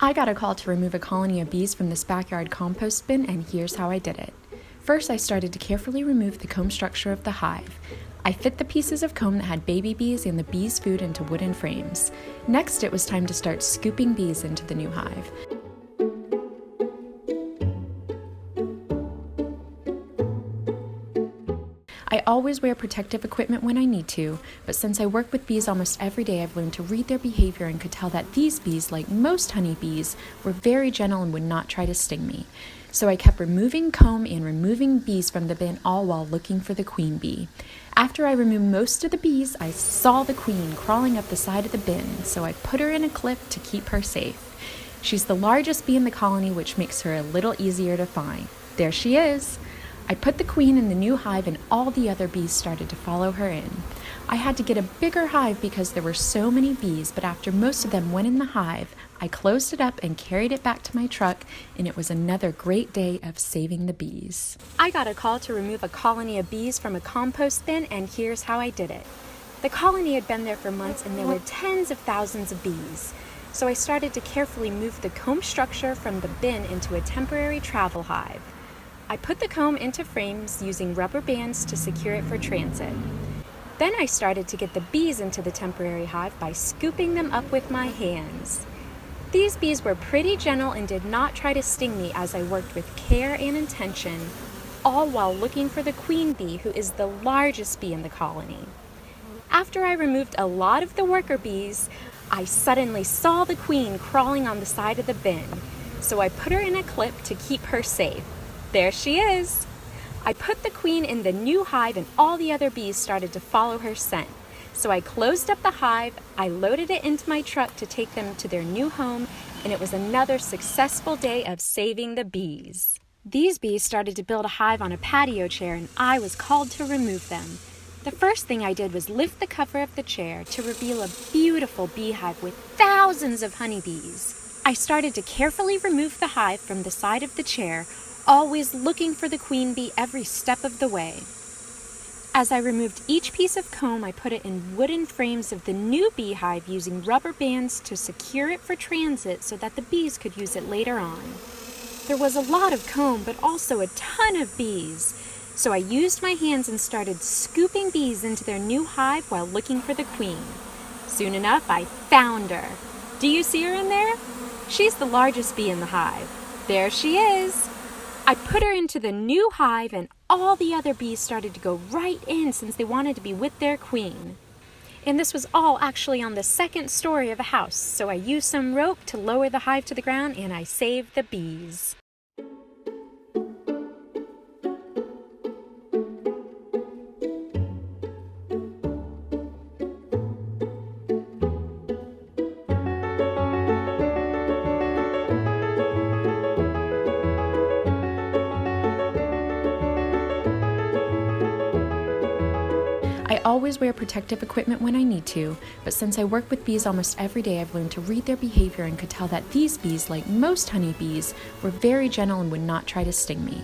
I got a call to remove a colony of bees from this backyard compost bin, and here's how I did it. First, I started to carefully remove the comb structure of the hive. I fit the pieces of comb that had baby bees and the bees' food into wooden frames. Next, it was time to start scooping bees into the new hive. I always wear protective equipment when I need to, but since I work with bees almost every day, I've learned to read their behavior and could tell that these bees, like most honeybees, were very gentle and would not try to sting me. So I kept removing comb and removing bees from the bin, all while looking for the queen bee. After I removed most of the bees, I saw the queen crawling up the side of the bin, so I put her in a clip to keep her safe. She's the largest bee in the colony, which makes her a little easier to find. There she is! I put the queen in the new hive and all the other bees started to follow her in. I had to get a bigger hive because there were so many bees, but after most of them went in the hive, I closed it up and carried it back to my truck, and it was another great day of saving the bees. I got a call to remove a colony of bees from a compost bin, and here's how I did it. The colony had been there for months and there were tens of thousands of bees. So I started to carefully move the comb structure from the bin into a temporary travel hive. I put the comb into frames using rubber bands to secure it for transit. Then I started to get the bees into the temporary hive by scooping them up with my hands. These bees were pretty gentle and did not try to sting me as I worked with care and intention, all while looking for the queen bee, who is the largest bee in the colony. After I removed a lot of the worker bees, I suddenly saw the queen crawling on the side of the bin, so I put her in a clip to keep her safe. There she is! I put the queen in the new hive and all the other bees started to follow her scent. So I closed up the hive, I loaded it into my truck to take them to their new home, and it was another successful day of saving the bees. These bees started to build a hive on a patio chair and I was called to remove them. The first thing I did was lift the cover of the chair to reveal a beautiful beehive with thousands of honeybees. I started to carefully remove the hive from the side of the chair, always looking for the queen bee every step of the way. As I removed each piece of comb, I put it in wooden frames of the new beehive using rubber bands to secure it for transit so that the bees could use it later on. There was a lot of comb, but also a ton of bees, so I used my hands and started scooping bees into their new hive while looking for the queen. Soon enough, I found her. Do you see her in there? She's the largest bee in the hive. There she is! I put her into the new hive and all the other bees started to go right in since they wanted to be with their queen. And this was all actually on the second story of a house, so I used some rope to lower the hive to the ground and I saved the bees. I always wear protective equipment when I need to, but since I work with bees almost every day, I've learned to read their behavior and could tell that these bees, like most honeybees, were very gentle and would not try to sting me.